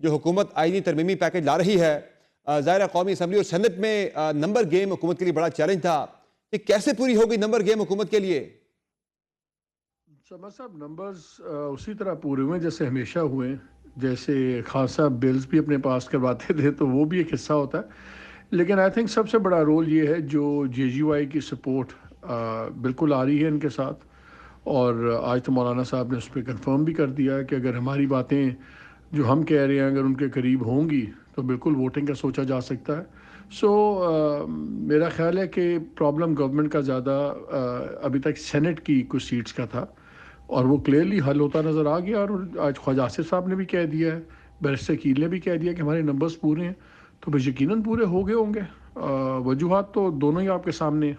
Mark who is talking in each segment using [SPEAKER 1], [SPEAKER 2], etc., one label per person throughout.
[SPEAKER 1] جو حکومت آئینی ترمیمی پیکج لا رہی ہے، ظاہر ہے قومی اسمبلی اور سینٹ میں نمبر گیم حکومت کے لیے بڑا چیلنج تھا، یہ کیسے پوری ہوگی نمبر گیم حکومت کے لیے؟
[SPEAKER 2] سمر صاحب نمبرز اسی طرح پورے ہوئے جیسے ہمیشہ ہوئے ہیں. جیسے خان صاحب بلز بھی اپنے پاس کرواتے تھے تو وہ بھی ایک حصہ ہوتا ہے، لیکن آئی تھنک سب سے بڑا رول یہ ہے جو جے جی وائی کی سپورٹ بالکل آ رہی ہے ان کے ساتھ. اور آج تو مولانا صاحب نے اس پہ کنفرم بھی کر دیا ہے کہ اگر ہماری باتیں جو ہم کہہ رہے ہیں اگر ان کے قریب ہوں گی تو بالکل ووٹنگ کا سوچا جا سکتا ہے. میرا خیال ہے کہ پرابلم گورنمنٹ کا زیادہ ابھی تک سینٹ کی کچھ سیٹس کا تھا اور وہ کلیئرلی حل ہوتا نظر آ گیا. اور آج خواجہ آصف صاحب نے بھی کہہ دیا ہے، بیرسٹر کیل نے بھی کہہ دیا کہ ہمارے نمبرز پورے ہیں، تو بس یقیناً پورے ہو گئے ہوں گے. وجوہات تو دونوں ہی آپ کے سامنے ہیں.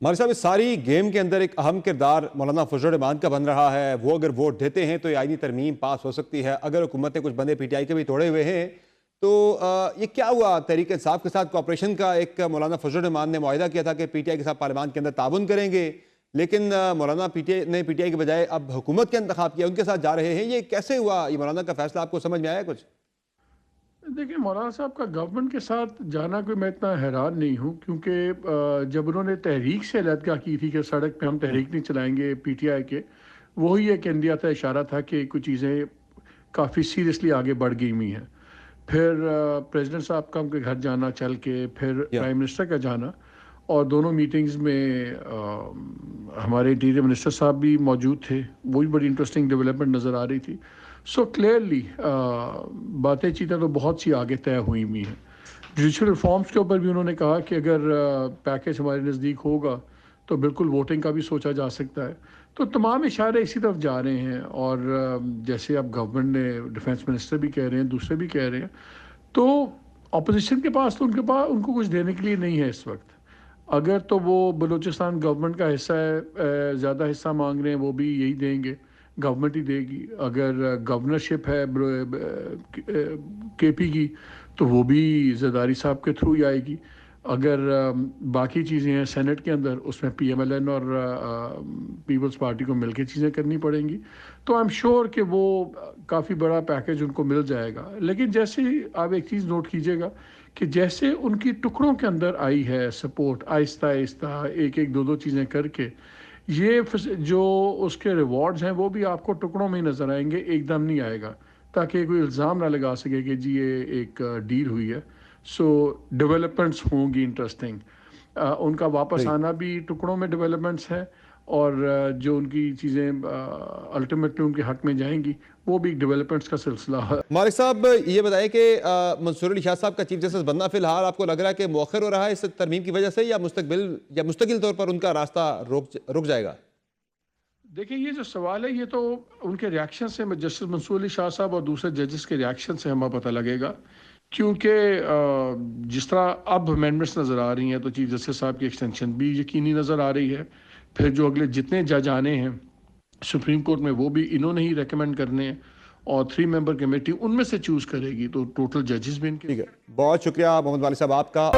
[SPEAKER 1] مالک صاحب، اس ساری گیم کے اندر ایک اہم کردار مولانا فضل الرحمان کا بن رہا ہے. وہ اگر ووٹ دیتے ہیں تو یہ آئینی ترمیم پاس ہو سکتی ہے. اگر حکومت نے کچھ بندے پی ٹی آئی کے بھی توڑے ہوئے ہیں تو یہ کیا ہوا؟ تحریک انصاف کے ساتھ کوآپریشن کا ایک مولانا فضل الرحمان نے معاہدہ کیا تھا کہ پی ٹی آئی کے ساتھ پارلیمان کے اندر تعاون کریں گے، لیکن مولانا پی ٹی آئی کے بجائے اب حکومت کے انتخاب کیا، ان کے ساتھ جا رہے ہیں. یہ کیسے ہوا؟ یہ مولانا کا فیصلہ آپ کو سمجھ میں آیا کچھ؟
[SPEAKER 2] دیکھیں، مولانا صاحب کا گورنمنٹ کے ساتھ جانا کوئی میں اتنا حیران نہیں ہوں، کیونکہ جب انہوں نے تحریک سے علیحدگاہ کی تھی کہ سڑک پہ ہم تحریک نہیں چلائیں گے پی ٹی آئی کے، وہی ایک انڈیا تھا، اشارہ تھا کہ کچھ چیزیں کافی سیریسلی آگے بڑھ گئی ہوئی ہیں. پھر پریزیڈنٹ صاحب کا ان کے گھر جانا چل کے، پھر پرائم منسٹر کا جانا، اور دونوں میٹنگز میں ہمارے انٹیریئر منسٹر صاحب بھی موجود تھے. وہی بڑی انٹرسٹنگ ڈیولپمنٹ نظر آ رہی تھی. سو کلیئرلی باتیں چیتیں تو بہت سی آگے طے ہوئی ہوئی ہیں. جوڈیشل ریفارمز کے اوپر بھی انہوں نے کہا کہ اگر پیکج ہمارے نزدیک ہوگا تو بالکل ووٹنگ کا بھی سوچا جا سکتا ہے. تو تمام اشارے اسی طرف جا رہے ہیں. اور جیسے اب گورنمنٹ نے ڈیفینس منسٹر بھی کہہ رہے ہیں، دوسرے بھی کہہ رہے ہیں، تو اپوزیشن کے پاس تو ان کو کچھ دینے کے لیے نہیں ہے اس وقت. اگر تو وہ بلوچستان گورنمنٹ کا حصہ ہے، زیادہ حصہ مانگ رہے ہیں، وہ بھی یہی دیں گے، گورنمنٹ ہی دے گی. اگر گورنرشپ ہے کے پی کی تو وہ بھی زرداری صاحب کے تھرو ہی آئے گی. اگر باقی چیزیں ہیں سینٹ کے اندر، اس میں پی ایم ایل این اور پیپلز پارٹی کو مل کے چیزیں کرنی پڑیں گی. تو آئی ایم شیور کہ وہ کافی بڑا پیکج ان کو مل جائے گا. لیکن جیسے آپ ایک چیز نوٹ کیجیے گا کہ جیسے ان کی ٹکڑوں کے اندر آئی ہے سپورٹ، آہستہ آہستہ ایک دو چیزیں کر کے، یہ جو اس کے ریوارڈز ہیں وہ بھی آپ کو ٹکڑوں میں ہی نظر آئیں گے، ایک دم نہیں آئے گا، تاکہ کوئی الزام نہ لگا سکے کہ جی یہ ایک ڈیل ہوئی ہے. سو ڈیولپمنٹس ہوں گی انٹرسٹنگ. ان کا واپس آنا بھی ٹکڑوں میں ڈیولپمنٹس ہے، اور جو ان کی چیزیں الٹیمیٹلی ان کے حق میں جائیں گی وہ بھی ڈیولپمنٹس کا سلسلہ ہے.
[SPEAKER 1] مالک صاحب، یہ بتائیں کہ منصور علی شاہ صاحب کا چیف جسٹس بننا فی الحال آپ کو لگ رہا ہے کہ مؤخر ہو رہا ہے اس ترمیم کی وجہ سے، یا مستقل طور پر ان کا راستہ رک جائے گا؟
[SPEAKER 2] دیکھیں، یہ جو سوال ہے یہ تو ان کے ریاکشن سے، جسٹس منصور علی شاہ صاحب اور دوسرے ججز کے ریاکشن سے ہمیں پتہ لگے گا. کیونکہ جس طرح اب امینڈمنٹس نظر آ رہی ہیں تو چیف جسٹس صاحب کی ایکسٹینشن بھی یقینی نظر آ رہی ہے. پھر جو اگلے جتنے جج آنے ہیں سپریم کورٹ میں وہ بھی انہوں نے ہی ریکمینڈ کرنے ہیں، اور 3 ممبر کمیٹی ان میں سے چوز کرے گی. تو ٹوٹل ججز بھی ان کے.
[SPEAKER 1] ٹھیک ہے، بہت شکریہ محمد والد صاحب آپ کا.